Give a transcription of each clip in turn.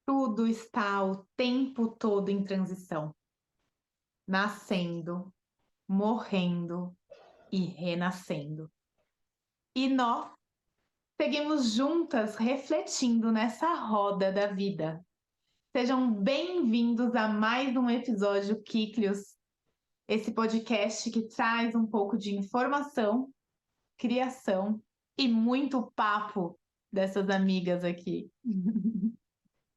Tudo está o tempo todo em transição, nascendo, morrendo e renascendo. E nós seguimos juntas refletindo nessa roda da vida. Sejam bem-vindos a mais um episódio Kíclios, esse podcast que traz um pouco de informação, criação e muito papo dessas amigas aqui.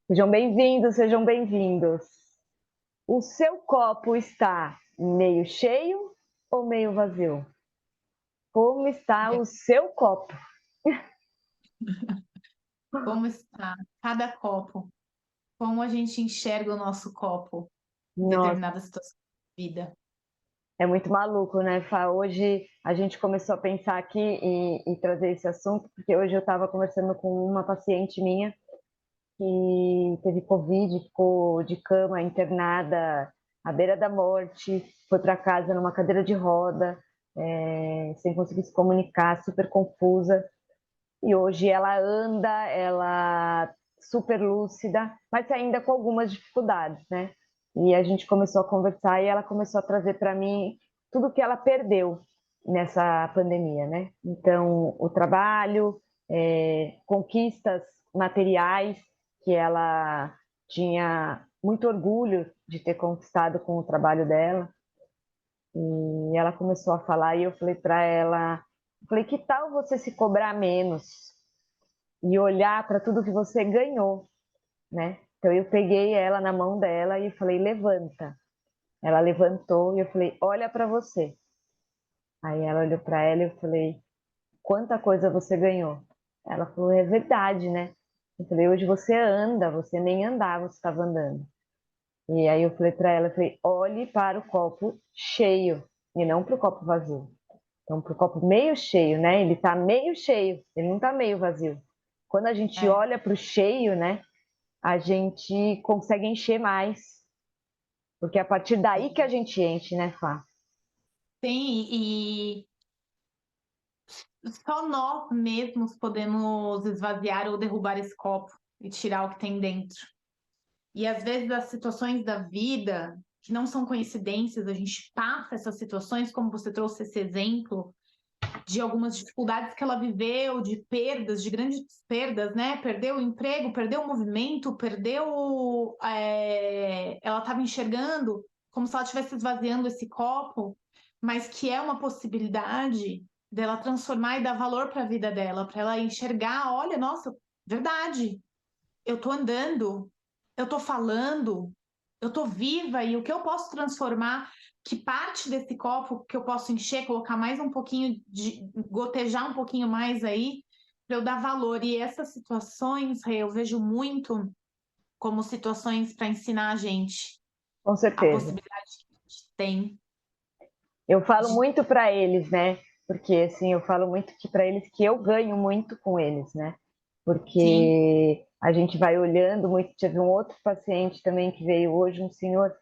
Sejam bem-vindos, sejam bem-vindos. O seu copo está meio cheio ou meio vazio? Como está o seu copo? Como está cada copo? Como a gente enxerga o nosso copo em Nossa, determinada situação da vida? é muito maluco, né, Fá? Hoje a gente começou a pensar aqui e trazer esse assunto, porque hoje eu estava conversando com uma paciente minha que teve Covid, ficou de cama, internada, à beira da morte, foi para casa numa cadeira de roda, sem conseguir se comunicar, super confusa. E hoje ela anda, ela super lúcida, mas ainda com algumas dificuldades, né? E a gente começou a conversar e ela começou a trazer para mim tudo que ela perdeu nessa pandemia, né? Então, o trabalho, conquistas materiais que ela tinha muito orgulho de ter conquistado com o trabalho dela. E ela começou a falar e eu falei para ela, falei, que tal você se cobrar menos e olhar para tudo que você ganhou, né? Então eu peguei ela na mão dela e falei, levanta. Ela levantou e eu falei, olha para você. Aí ela olhou para ela e eu falei, quanta coisa você ganhou. Ela falou, é verdade, né? Eu falei, hoje você anda, você nem andava, você estava andando. E aí eu falei para ela, eu falei, olhe para o copo cheio e não para o copo vazio. Então, para o copo meio cheio, né? Ele está meio cheio, ele não está meio vazio. Quando a gente É, olha para o cheio, né? A gente consegue encher mais. Porque é a partir daí que a gente enche, né, Fá? tem, e só nós mesmos podemos esvaziar ou derrubar esse copo e tirar o que tem dentro. E às vezes as situações da vida, que não são coincidências, a gente passa essas situações, como você trouxe esse exemplo, de algumas dificuldades que ela viveu, de perdas, de grandes perdas, né? Perdeu o emprego, perdeu o movimento, perdeu. Ela estava enxergando como se ela estivesse esvaziando esse copo, mas que é uma possibilidade dela transformar e dar valor para a vida dela, para ela enxergar, olha, nossa, verdade, eu tô andando, eu tô falando, eu tô viva e o que eu posso transformar, que parte desse copo que eu posso encher, colocar mais um pouquinho de gotejar um pouquinho mais aí para eu dar valor. E essas situações, Rê, eu vejo muito como situações para ensinar a gente Com a certeza. possibilidade que a gente tem Eu falo de. muito para eles, né? Porque assim, eu falo muito que para eles que eu ganho muito com eles, né? Sim, Porque a gente vai olhando muito. Tive um outro paciente também que veio hoje, um senhor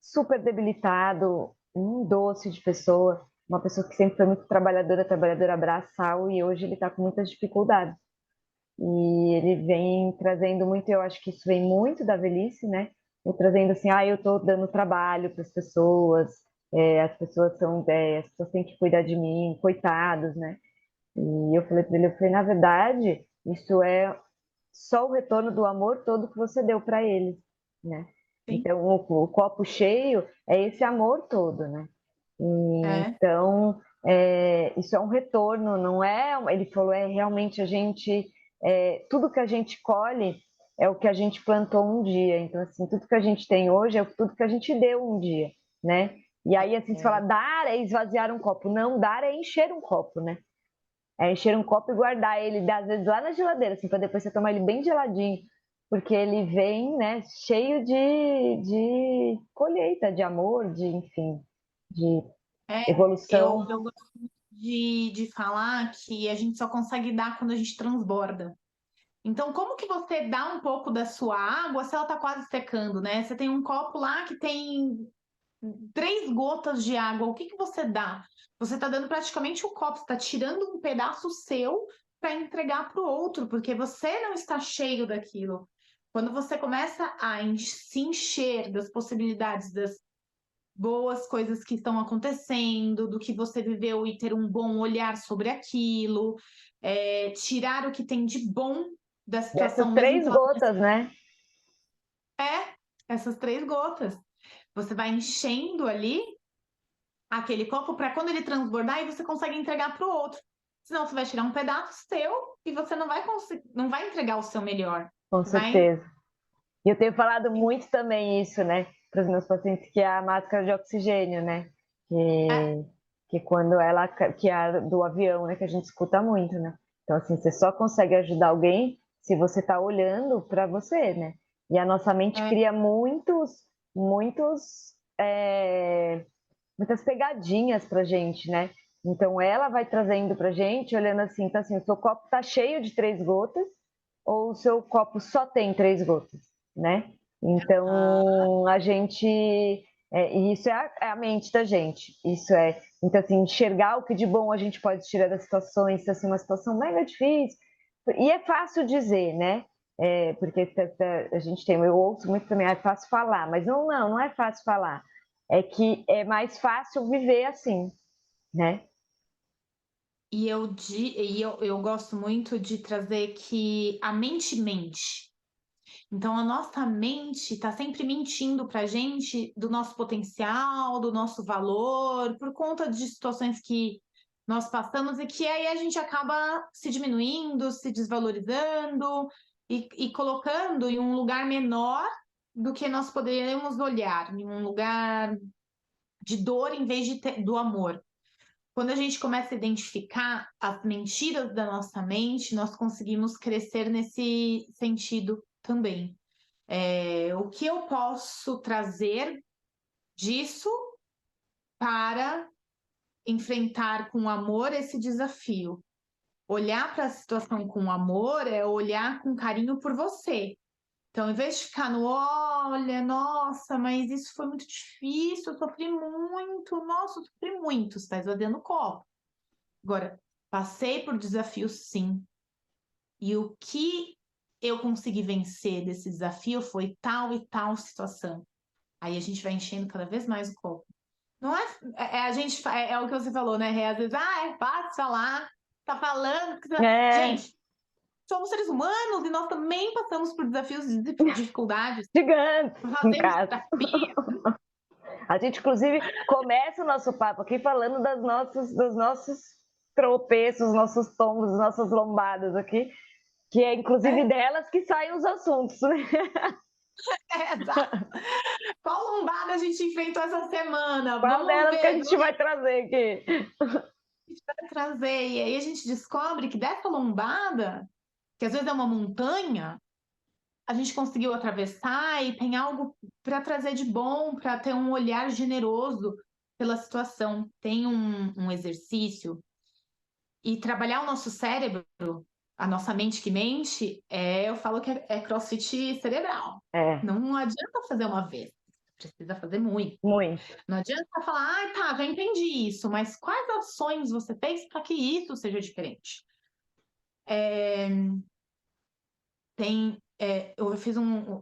super debilitado, um doce de pessoa, uma pessoa que sempre foi muito trabalhadora, trabalhadora braçal, e hoje ele está com muitas dificuldades. E ele vem trazendo muito, eu acho que isso vem muito da velhice, né? Eu trazendo assim, eu estou dando trabalho para as pessoas são, as pessoas têm que cuidar de mim, coitados, né? E eu falei para ele, eu falei, na verdade, isso é só o retorno do amor todo que você deu para ele, né? sim. Então, o copo cheio é esse amor todo, né? É. Então, isso é um retorno, não é? Ele falou, é realmente a gente, tudo que a gente colhe é o que a gente plantou um dia. Então, assim, tudo que a gente tem hoje é tudo que a gente deu um dia, né? E aí, assim, se fala, É. dar é esvaziar um copo. Não, dar é encher um copo, né? É encher um copo e guardar ele, às vezes, lá na geladeira, assim, para depois você tomar ele bem geladinho. Porque ele vem, né, cheio de colheita, de amor, de, enfim, de É, evolução. eu gosto de falar que a gente só consegue dar quando a gente transborda. Então, como que você dá um pouco da sua água se ela está quase secando, né? Você tem um copo lá que tem 3 gotas de água. O que que você dá? Você está dando praticamente um copo, você está tirando um pedaço seu para entregar para o outro, porque você não está cheio daquilo. Quando você começa a se encher das possibilidades, das boas coisas que estão acontecendo, do que você viveu e ter um bom olhar sobre aquilo, tirar o que tem de bom da situação, Dessas mesmo que 3 ela gotas, né? essas 3 gotas. Você vai enchendo ali aquele copo para quando ele transbordar e você consegue entregar para o outro. Senão você vai tirar um pedaço seu e você não vai entregar o seu melhor. Com Vai. certeza. E eu tenho falado muito também isso, né, para os meus pacientes, que é a máscara de oxigênio, né? É, Que quando ela, que é a do avião, né, que a gente escuta muito, né? Então, assim, você só consegue ajudar alguém se você está olhando para você, né? E a nossa mente é, cria muitas pegadinhas pra gente, né? Então, ela vai trazendo pra gente, olhando assim, então assim, o seu copo tá cheio de 3 gotas ou o seu copo só tem 3 gotas, né? ah, Então, a gente... e isso é a mente da gente. Isso é... Então, assim, enxergar o que de bom a gente pode tirar das situações, se assim, uma situação mega difícil. E é fácil dizer, né? Porque a gente tem... Eu ouço muito também, é fácil falar. Mas não é fácil falar. É que é mais fácil viver assim, né? eu gosto muito de trazer que a mente mente. Então, a nossa mente está sempre mentindo para a gente do nosso potencial, do nosso valor, por conta de situações que nós passamos e que aí a gente acaba se diminuindo, se desvalorizando e colocando em um lugar menor do que nós poderíamos olhar, em um lugar de dor em vez do amor. Quando a gente começa a identificar as mentiras da nossa mente, nós conseguimos crescer nesse sentido também. O que eu posso trazer disso para enfrentar com amor esse desafio? Olhar para a situação com amor é olhar com carinho por você. Então, em vez de ficar no olha, nossa, mas isso foi muito difícil, eu sofri muito, nossa, eu sofri muito, você está esvaziando o copo. Agora, passei por desafios sim. E o que eu consegui vencer desse desafio foi tal e tal situação. Aí a gente vai enchendo cada vez mais o copo. Não é, a gente, é o que você falou, né? Às vezes, é fácil falar, tá falando. É, Gente, somos seres humanos e nós também passamos por desafios e dificuldades. gigantes, no Fazemos caso. terapia. A gente, inclusive, começa o nosso papo aqui falando dos nossos tropeços, nossos tombos, nossas lombadas aqui, que é inclusive É, delas que saem os assuntos, né? exato. Qual lombada a gente enfrentou essa semana? Qual Vamos delas que a ver, gente vai trazer aqui? vai trazer. E aí a gente descobre que dessa lombada, que às vezes é uma montanha, a gente conseguiu atravessar e tem algo para trazer de bom, para ter um olhar generoso pela situação. Tem um exercício e trabalhar o nosso cérebro, a nossa mente que mente, eu falo que é CrossFit cerebral. É, Não adianta fazer uma vez, precisa fazer muito. muito. Não adianta falar, tá, já entendi isso, mas quais ações você fez para que isso seja diferente?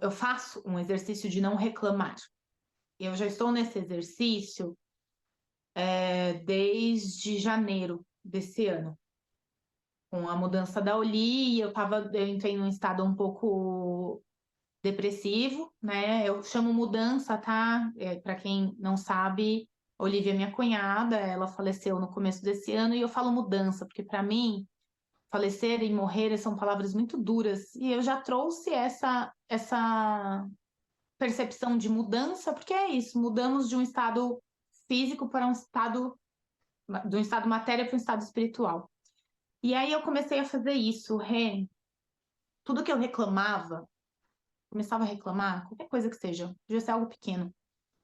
Eu faço um exercício de não reclamar. Eu já estou nesse exercício desde janeiro desse ano. Com a mudança da Oli, eu entrei num estado um pouco depressivo, né? Eu chamo mudança, tá? Para quem não sabe, Olivia é minha cunhada, ela faleceu no começo desse ano e eu falo mudança, porque para mim falecer e morrer são palavras muito duras e eu já trouxe essa percepção de mudança, porque é isso, mudamos de um estado físico para um estado, de um estado matéria para um estado espiritual. E aí eu comecei a fazer isso, tudo que eu reclamava, começava a reclamar, qualquer coisa que seja, podia ser algo pequeno,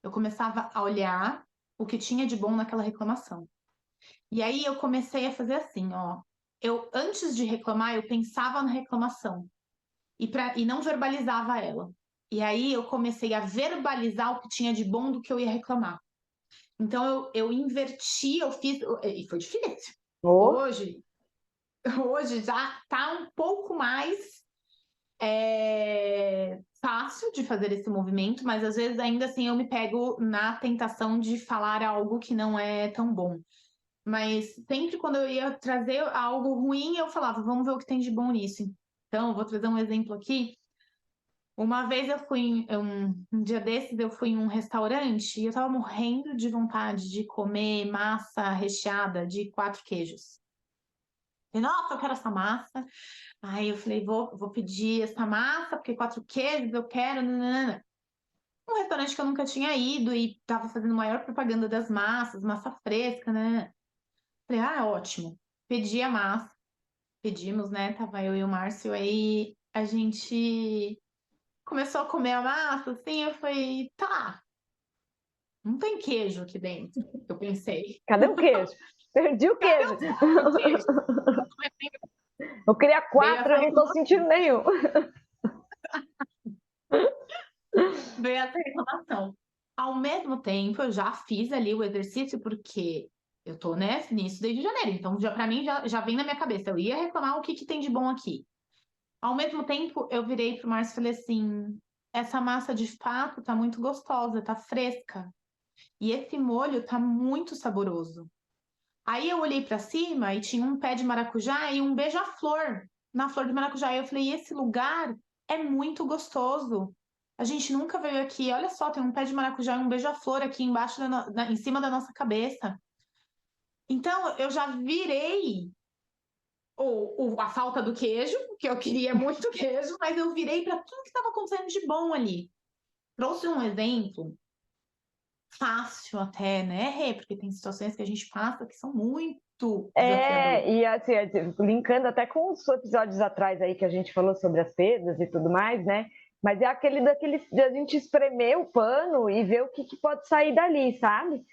eu começava a olhar o que tinha de bom naquela reclamação. E aí eu comecei a fazer assim, ó, antes de reclamar, eu pensava na reclamação e não verbalizava ela. E aí eu comecei a verbalizar o que tinha de bom do que eu ia reclamar. Então eu inverti, eu fiz, e foi difícil. Oh, Hoje, hoje já tá um pouco mais é fácil de fazer esse movimento, mas às vezes ainda assim eu me pego na tentação de falar algo que não é tão bom. Mas sempre quando eu ia trazer algo ruim, eu falava, vamos ver o que tem de bom nisso. Então, eu vou trazer um exemplo aqui. Uma vez eu fui, um dia desses, eu fui em um restaurante e eu tava morrendo de vontade de comer massa recheada de 4 queijos. E, nossa, eu quero essa massa. Aí eu falei, vou pedir essa massa, porque 4 queijos eu quero. Nanana. Um restaurante que eu nunca tinha ido e tava fazendo maior propaganda das massas, massa fresca, né? Falei, ótimo. Pedi a massa, pedimos, né? Tava eu e o Márcio, aí a gente começou a comer a massa, assim, eu falei, tá, não tem queijo aqui dentro, eu pensei. Cadê o queijo? Perdi o Cadê queijo. o queijo? Eu queria Veio 4, essa eu não tô sentindo nenhum. veio essa reclamação. Ao mesmo tempo, eu já fiz ali o exercício, porque eu tô, né, nisso desde janeiro, então pra mim já vem na minha cabeça, eu ia reclamar o que tem de bom aqui. Ao mesmo tempo, eu virei pro Márcio e falei assim, essa massa de fato tá muito gostosa, tá fresca. E esse molho tá muito saboroso. Aí eu olhei pra cima e tinha um pé de maracujá e um beija-flor na flor de maracujá. E eu falei, esse lugar é muito gostoso. A gente nunca veio aqui. Olha só, tem um pé de maracujá e um beija-flor aqui embaixo, em cima da nossa cabeça. Então, eu já virei a falta do queijo, que eu queria muito queijo, mas eu virei para tudo que estava acontecendo de bom ali. Trouxe um exemplo fácil até, né, Rê? Porque tem situações que a gente passa que são muito desafiadoras. E assim, linkando até com os episódios atrás aí que a gente falou sobre as perdas e tudo mais, né? Mas é aquele de a gente espremer o pano e ver o que pode sair dali, sabe?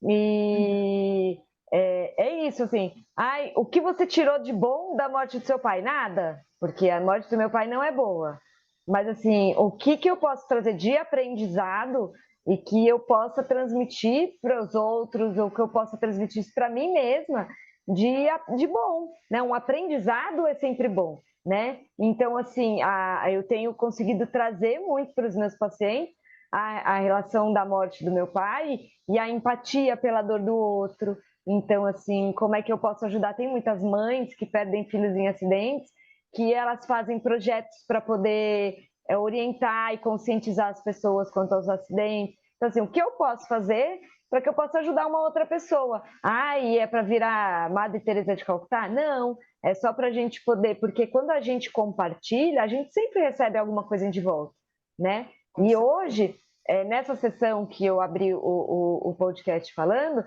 E é isso, assim. Ai, o que você tirou de bom da morte do seu pai? Nada, porque a morte do meu pai não é boa. Mas, assim, o que eu posso trazer de aprendizado e que eu possa transmitir para os outros, ou que eu possa transmitir para mim mesma de bom, né? Um aprendizado é sempre bom, né? Então, assim, eu tenho conseguido trazer muito para os meus pacientes a relação da morte do meu pai e a empatia pela dor do outro. Então, assim, como é que eu posso ajudar? Tem muitas mães que perdem filhos em acidentes, que elas fazem projetos para poder orientar e conscientizar as pessoas quanto aos acidentes. Então, assim, o que eu posso fazer para que eu possa ajudar uma outra pessoa? E é para virar Madre Teresa de Calcutá? Não, é só para a gente poder, porque quando a gente compartilha, a gente sempre recebe alguma coisa de volta, né? E hoje, nessa sessão que eu abri o podcast falando,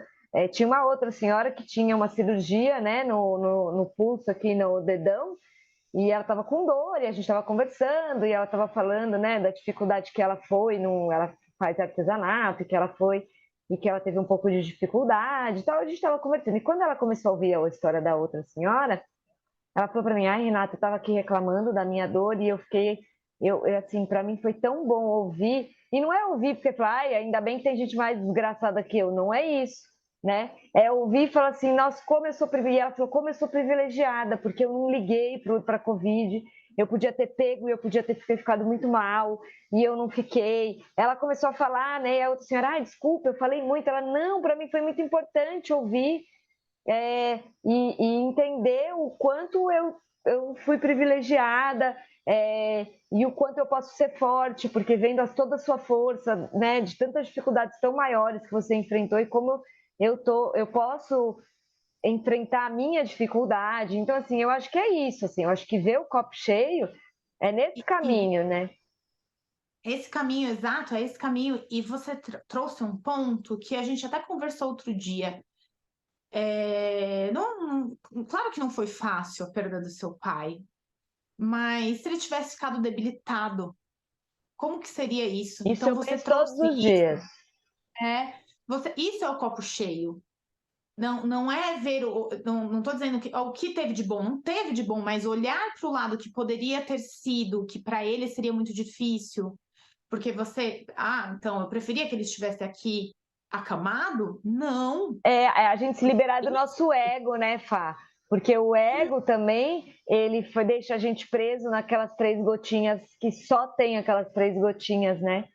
tinha uma outra senhora que tinha uma cirurgia, né, no pulso aqui no dedão, e ela estava com dor, e a gente estava conversando, e ela estava falando, né, da dificuldade que ela foi, ela faz artesanato, que ela foi, e que ela teve um pouco de dificuldade, então a gente estava conversando. E quando ela começou a ouvir a história da outra senhora, ela falou para mim, Renata, eu estava aqui reclamando da minha dor, e eu fiquei, assim, para mim foi tão bom ouvir, e não é ouvir porque fala, ainda bem que tem gente mais desgraçada que eu, não é isso, né? É ouvir e falar assim, nossa, como eu sou privilegiada, ela falou, como eu sou privilegiada, porque eu não liguei para a Covid, eu podia ter pego, eu podia ter ficado muito mal, e eu não fiquei. Ela começou a falar, né, e a outra senhora, desculpa, eu falei muito, ela, não, para mim foi muito importante ouvir, e entender o quanto eu fui privilegiada, e o quanto eu posso ser forte, porque vendo toda a sua força, né, de tantas dificuldades tão maiores que você enfrentou, e como eu posso enfrentar a minha dificuldade. Então, assim, eu acho que é isso, assim, eu acho que ver o copo cheio é nesse E caminho, né? esse caminho exato, é esse caminho, e você trouxe um ponto que a gente até conversou outro dia. Claro que não foi fácil a perda do seu pai, mas se ele tivesse ficado debilitado, como que seria isso? Isso Então eu você penso todos trouxe os isso, dias. isso é o copo cheio. Não é ver não estou dizendo que o que teve de bom, não teve de bom, mas olhar para o lado que poderia ter sido, que para ele seria muito difícil, porque então eu preferia que ele estivesse aqui acamado? Não. A gente se liberar do nosso ego, né, Fá? Porque o ego também, deixa a gente preso naquelas 3 gotinhas, que só tem aquelas 3 gotinhas, né?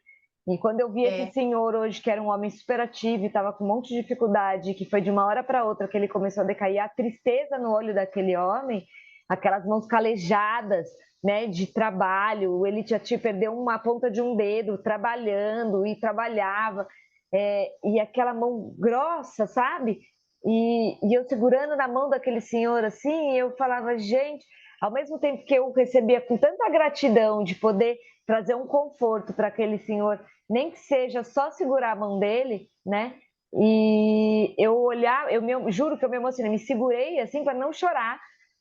E quando eu vi esse senhor hoje, que era um homem super ativo e estava com um monte de dificuldade, que foi de uma hora para outra que ele começou a decair, a tristeza no olho daquele homem, aquelas mãos calejadas, né, de trabalho, ele já tinha perdeu uma ponta de um dedo trabalhando e trabalhava, e aquela mão grossa, sabe? E eu segurando na mão daquele senhor assim, eu falava, gente, ao mesmo tempo que eu recebia com tanta gratidão de poder trazer um conforto para aquele senhor, nem que seja só segurar a mão dele, né? E eu olhar, juro que eu me emocionei, me segurei assim para não chorar,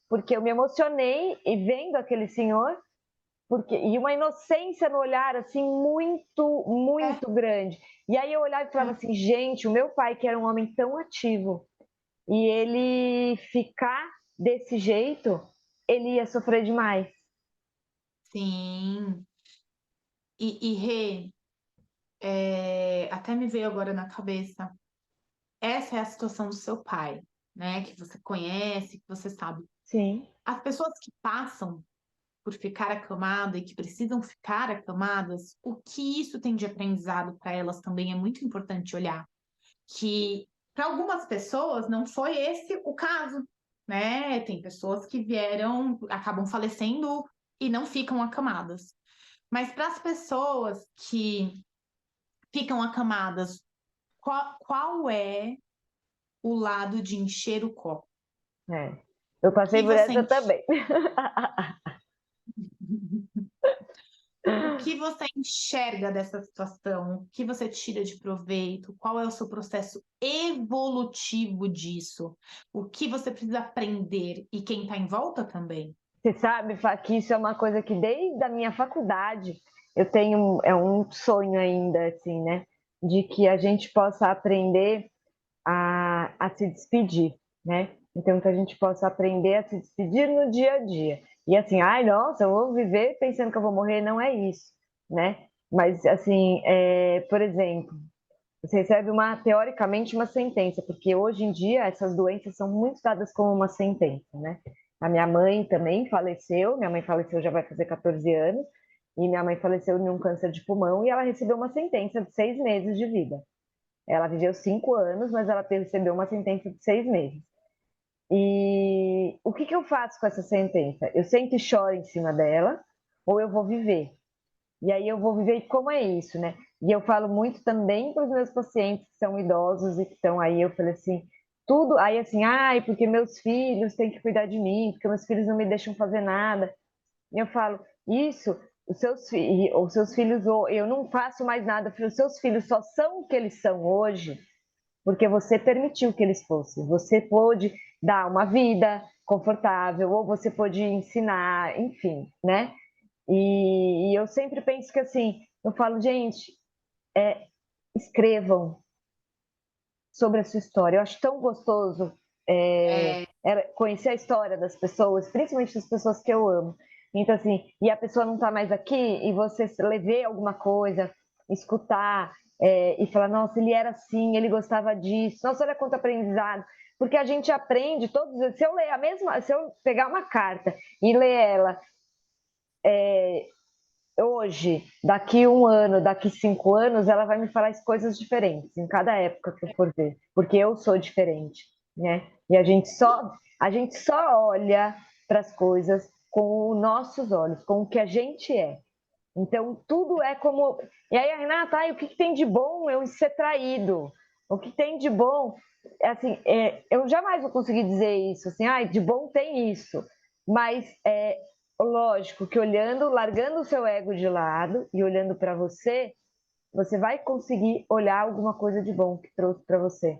porque eu me emocionei e vendo aquele senhor, e uma inocência no olhar assim muito, muito grande. E aí eu olhava e falava assim, gente, o meu pai que era um homem tão ativo e ele ficar desse jeito, ele ia sofrer demais. Sim. E Rê, até me veio agora na cabeça, essa é a situação do seu pai, né? Que você conhece, que você sabe. Sim. As pessoas que passam por ficar acamada e que precisam ficar acamadas, o que isso tem de aprendizado para elas também é muito importante olhar. Que para algumas pessoas não foi esse o caso, né? Tem pessoas que vieram, acabam falecendo e não ficam acamadas. Mas para as pessoas que ficam acamadas, qual é o lado de encher o copo? É. Eu O passei que por você essa também. O que você enxerga dessa situação? O que você tira de proveito? Qual é o seu processo evolutivo disso? O que você precisa aprender? E quem está em volta também? Você sabe, Fá, que isso é uma coisa que desde a minha faculdade eu tenho, é um sonho ainda, assim, né? De que a gente possa aprender a se despedir, né? Então, que a gente possa aprender a se despedir no dia a dia. E assim, ai, nossa, eu vou viver pensando que eu vou morrer, não é isso, né? Mas, assim, por exemplo, você recebe teoricamente, uma sentença, porque hoje em dia essas doenças são muito dadas como uma sentença, né? A minha mãe também faleceu, minha mãe faleceu já vai fazer 14 anos, e minha mãe faleceu de um câncer de pulmão e ela recebeu uma sentença de 6 meses de vida. Ela viveu 5 anos, mas ela recebeu uma sentença de 6 meses. E o que eu faço com essa sentença? Eu sento e choro em cima dela, ou eu vou viver? E aí eu vou viver, como é isso, né? E eu falo muito também para os meus pacientes que são idosos e que estão aí, eu falei assim, tudo, aí assim, ai, porque meus filhos têm que cuidar de mim, porque meus filhos não me deixam fazer nada. E eu falo, isso, os seus filhos, eu não faço mais nada, os seus filhos só são o que eles são hoje, porque você permitiu que eles fossem. Você pôde dar uma vida confortável, ou você pôde ensinar, enfim, né? E eu sempre penso que assim, eu falo, gente, escrevam sobre a sua história. Eu acho tão gostoso conhecer a história das pessoas, principalmente das pessoas que eu amo. Então, assim, e a pessoa não está mais aqui, e você ler alguma coisa, escutar, e falar, nossa, ele era assim, ele gostava disso, nossa, olha quanto aprendizado. Porque a gente aprende todos, se eu ler se eu pegar uma carta e ler ela hoje, daqui 1 ano, daqui 5 anos, ela vai me falar as coisas diferentes em cada época que eu for ver, porque eu sou diferente, né? E a gente só olha para as coisas com os nossos olhos, com o que a gente é. Então, tudo é como. E aí, a Renata, o que tem de bom eu ser traído? O que tem de bom? Assim, eu jamais vou conseguir dizer isso, assim, de bom tem isso. Mas lógico que olhando, largando o seu ego de lado e olhando para você, você vai conseguir olhar alguma coisa de bom que trouxe para você.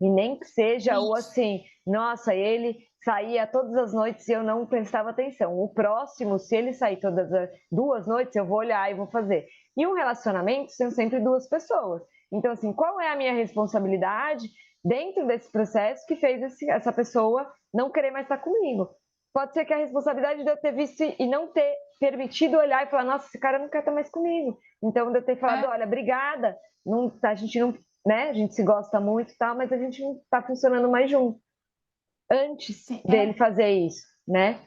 E nem que seja o assim, nossa, ele saía todas as noites e eu não prestava atenção. O próximo, se ele sair todas as 2 noites, eu vou olhar e vou fazer. E um relacionamento são sempre 2 pessoas. Então, assim, qual é a minha responsabilidade dentro desse processo que fez essa pessoa não querer mais estar comigo? Pode ser que a responsabilidade de eu ter visto e não ter permitido olhar e falar, nossa, esse cara não quer estar mais comigo. Então, de eu ter falado, olha, obrigada, a gente não, né? A gente se gosta muito e tal, mas a gente não está funcionando mais junto. antes Sim, dele fazer isso, né?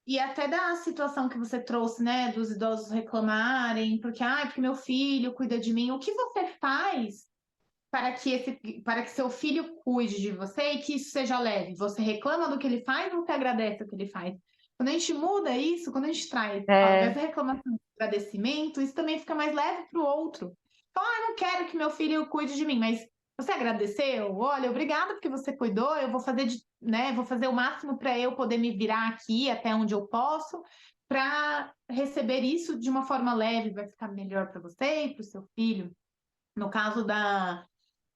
e até da situação que você trouxe, né, dos idosos reclamarem, porque meu filho cuida de mim. O que você faz para que seu filho cuide de você e que isso seja leve? Você reclama do que ele faz ou você agradece o que ele faz? Quando a gente muda isso, quando a gente traz, ao invés É, da reclamação, agradecimento, isso também fica mais leve para o outro. Então, eu não quero que meu filho cuide de mim, mas você agradeceu? Olha, obrigada porque você cuidou, eu vou fazer, vou fazer o máximo para eu poder me virar aqui até onde eu posso, para receber isso de uma forma leve, vai ficar melhor para você e para o seu filho. No caso da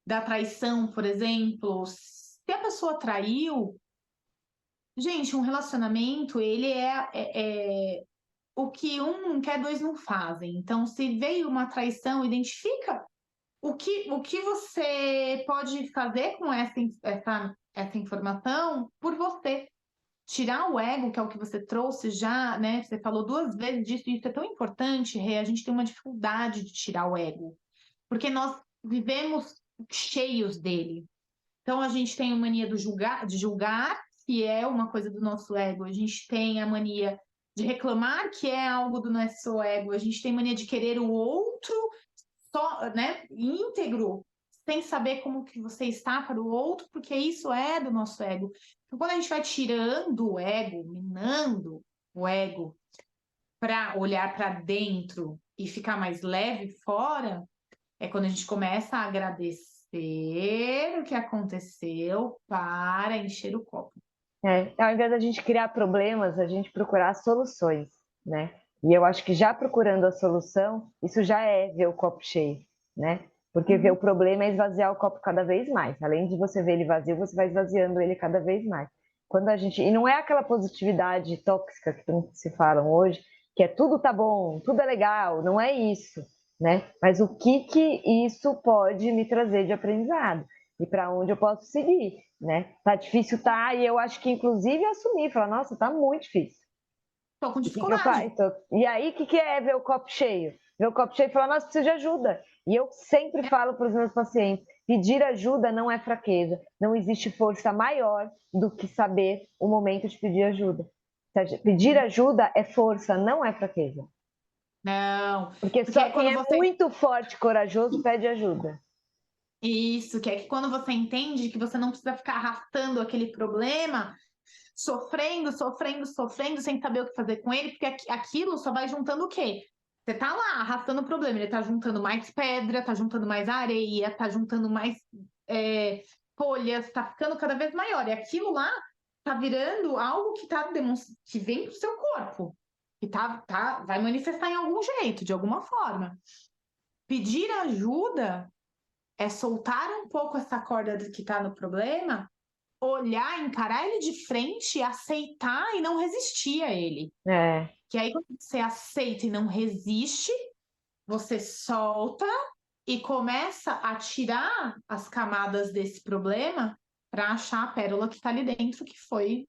traição, por exemplo, se a pessoa traiu, gente, um relacionamento, ele é o que um não quer, dois não fazem. Então, se veio uma traição, identifica o que você pode fazer com essa informação por você. Tirar o ego, que é o que você trouxe já, né? Você falou duas vezes disso, e isso é tão importante, Rê, a gente tem uma dificuldade de tirar o ego, porque nós vivemos cheios dele. Então, a gente tem a mania de julgar, que é uma coisa do nosso ego. A gente tem a mania de reclamar, que é algo do nosso ego. A gente tem mania de querer o outro só, né, íntegro, sem saber como que você está para o outro, porque isso é do nosso ego. Então, quando a gente vai tirando o ego, minando o ego, para olhar para dentro e ficar mais leve fora, é quando a gente começa a agradecer o que aconteceu para encher o copo. ao invés da gente criar problemas, a gente procurar soluções, né? E eu acho que já procurando a solução, isso já é ver o copo cheio, né? Porque ver o problema é esvaziar o copo cada vez mais. Além de você ver ele vazio, você vai esvaziando ele cada vez mais. Quando a gente, e não é aquela positividade tóxica que se falam hoje, que é tudo tá bom, tudo é legal, não é isso, né? Mas o que isso pode me trazer de aprendizado e para onde eu posso seguir, né? Tá difícil, tá, e eu acho que inclusive assumir, falar, nossa, tá muito difícil. Estou com E o que eu faço? dificuldade. E aí, o que é ver o copo cheio? Ver o copo cheio e falar, nossa, preciso de ajuda. E eu sempre falo para os meus pacientes, pedir ajuda não é fraqueza, não existe força maior do que saber o momento de pedir ajuda. Pedir ajuda é força, não é fraqueza. Não, Porque porque só é quem quando é você muito forte e corajoso pede ajuda. Isso, que é que quando você entende que você não precisa ficar arrastando aquele problema, sofrendo, sofrendo, sofrendo, sem saber o que fazer com ele, porque aquilo só vai juntando o quê? Você tá lá arrastando o problema, ele tá juntando mais pedra, tá juntando mais areia, tá juntando mais folhas, tá ficando cada vez maior. E aquilo lá tá virando algo que vem pro seu corpo, que vai manifestar em algum jeito, de alguma forma. Pedir ajuda é soltar um pouco essa corda que está no problema, olhar, encarar ele de frente, aceitar e não resistir a ele. É, Que aí, quando você aceita e não resiste, você solta e começa a tirar as camadas desse problema para achar a pérola que está ali dentro, que foi E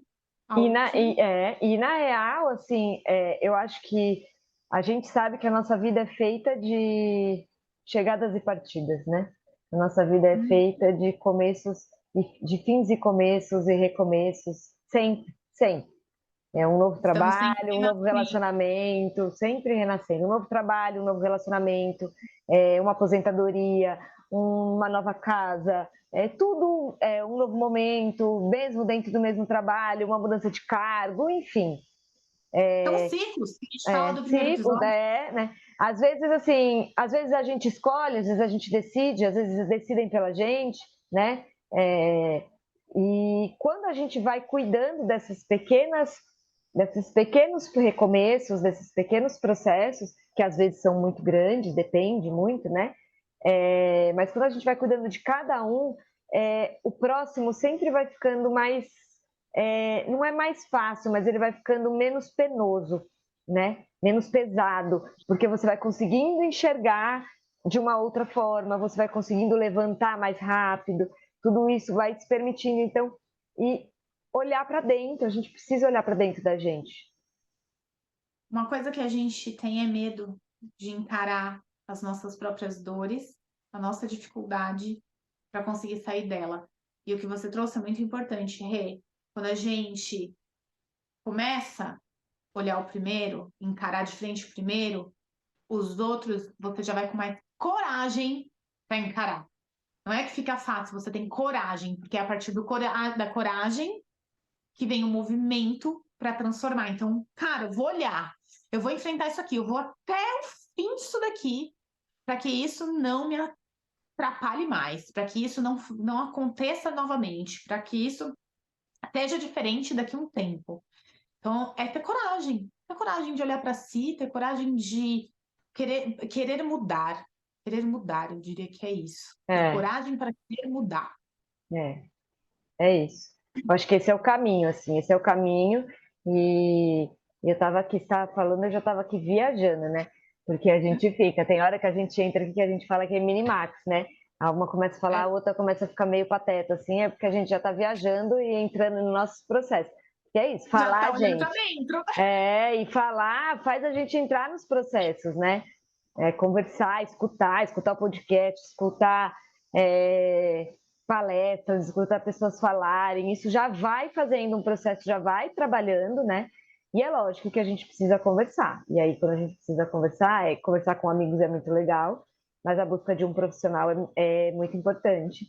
algo na, que. e na real, assim, eu acho que a gente sabe que a nossa vida é feita de chegadas e partidas, né? A nossa vida é feita de começos, de fins e começos e recomeços, sempre, sempre. É um novo Estamos sempre trabalho, um novo nascendo. relacionamento, sempre renascendo. Um novo trabalho, um novo relacionamento, uma aposentadoria, uma nova casa, tudo é um novo momento, mesmo dentro do mesmo trabalho, uma mudança de cargo, enfim. São ciclos, que a gente fala do primeiro episódio. Né? Às vezes, assim, às vezes a gente escolhe, às vezes a gente decide, às vezes decidem pela gente, né? E quando a gente vai cuidando desses pequenos recomeços, desses pequenos processos, que às vezes são muito grandes, depende muito, né? Mas quando a gente vai cuidando de cada um, o próximo sempre vai ficando mais, não é mais fácil, mas ele vai ficando menos penoso, né? Menos pesado, porque você vai conseguindo enxergar de uma outra forma, você vai conseguindo levantar mais rápido, tudo isso vai te permitindo, então, e olhar para dentro, a gente precisa olhar para dentro da gente. Uma coisa que a gente tem é medo de encarar as nossas próprias dores, a nossa dificuldade para conseguir sair dela. E o que você trouxe é muito importante, Rê. Quando a gente começa a olhar o primeiro, encarar de frente o primeiro, os outros você já vai com mais coragem para encarar. Não é que fica fácil, você tem coragem, porque é a partir da coragem que vem o movimento para transformar. Então, cara, eu vou olhar, eu vou enfrentar isso aqui, eu vou até o fim disso daqui, para que isso não me atrapalhe mais, para que isso não aconteça novamente, para que isso seja diferente daqui a um tempo. Então, é ter coragem de olhar para si, ter coragem de querer mudar. Querer mudar, eu diria que é isso. Ter É, coragem para querer mudar. é, é isso. Eu acho que esse é o caminho, assim, esse é o caminho. E eu estava aqui, estava falando, eu já estava aqui viajando, né? Porque a gente fica, tem hora que a gente entra aqui que a gente fala que é minimax, né? A uma começa a falar, a É, outra começa a ficar meio pateta, assim, é porque a gente já está viajando e entrando no nosso processo. Que é isso, já falar, tá olhando para gente. dentro. E falar faz a gente entrar nos processos, né? Conversar, escutar o podcast, escutar é, palestras, escutar pessoas falarem, isso já vai fazendo um processo, já vai trabalhando, né? E é lógico que a gente precisa conversar. E aí, quando a gente precisa conversar, conversar com amigos é muito legal, mas a busca de um profissional é muito importante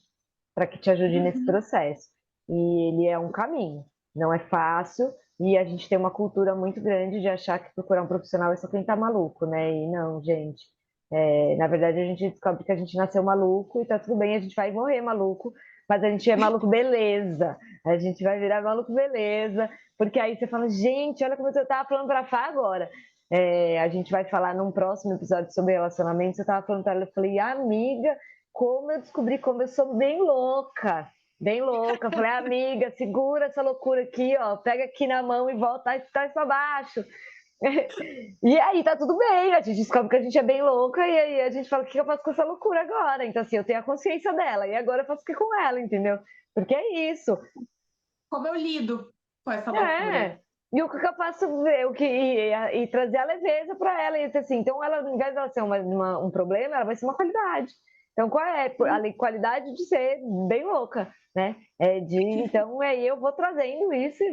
para que te ajude nesse Uhum. processo. E ele é um caminho, não é fácil, e a gente tem uma cultura muito grande de achar que procurar um profissional é só quem tá maluco, né? E não, gente. Na verdade, a gente descobre que a gente nasceu maluco e tá tudo bem, a gente vai morrer maluco, mas a gente é maluco beleza. A gente vai virar maluco beleza, porque aí você fala, gente, olha como eu tava falando pra Fá agora. A gente vai falar num próximo episódio sobre relacionamentos. Eu tava falando pra ela, eu falei, amiga, como eu descobri como eu sou bem louca. Bem louca, falei, amiga, segura essa loucura aqui, ó, pega aqui na mão e volta e traz pra baixo. E aí tá tudo bem, a gente descobre que a gente é bem louca e aí a gente fala, o que eu faço com essa loucura agora? Então, assim, eu tenho a consciência dela e agora eu faço o que com ela, entendeu? Porque é isso. Como eu lido com essa loucura? É. E o que eu faço ver, e trazer a leveza para ela, e assim, então ela, ao invés dela ser um problema, ela vai ser uma qualidade. Então, qual é a qualidade de ser bem louca, né? Então, aí eu vou trazendo isso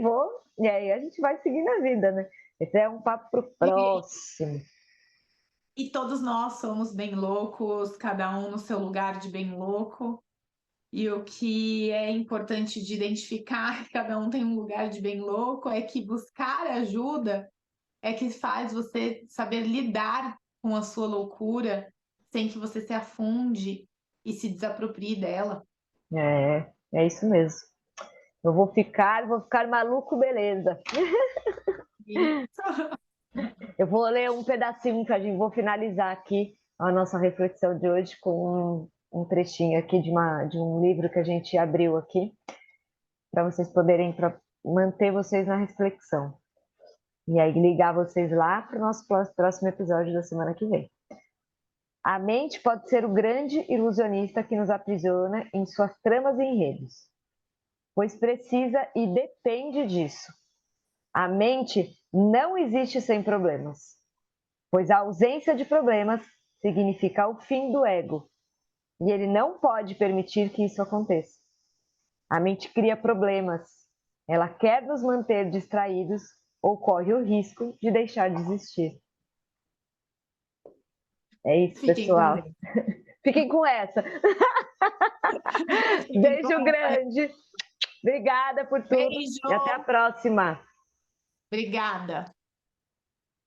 e aí a gente vai seguindo a vida, né? Esse é um papo pro E, próximo. e todos nós somos bem loucos, cada um no seu lugar de bem louco. E o que é importante de identificar que cada um tem um lugar de bem louco é que buscar ajuda é que faz você saber lidar com a sua loucura sem que você se afunde e se desaproprie dela. É isso mesmo. Vou ficar maluco, beleza. Isso. Eu vou ler um pedacinho que vou finalizar aqui a nossa reflexão de hoje com um trechinho aqui de um livro que a gente abriu aqui, para vocês poderem manter vocês na reflexão. E aí ligar vocês lá para o nosso próximo episódio da semana que vem. A mente pode ser o grande ilusionista que nos aprisiona em suas tramas e enredos, pois precisa e depende disso. A mente não existe sem problemas, pois a ausência de problemas significa o fim do ego, e ele não pode permitir que isso aconteça. A mente cria problemas, ela quer nos manter distraídos ou corre o risco de deixar de existir. É isso, Fiquem com pessoal. Deus. Fiquem com essa. Fiquem com Beijo essa. grande. Obrigada por tudo Beijo. e até a próxima. Obrigada.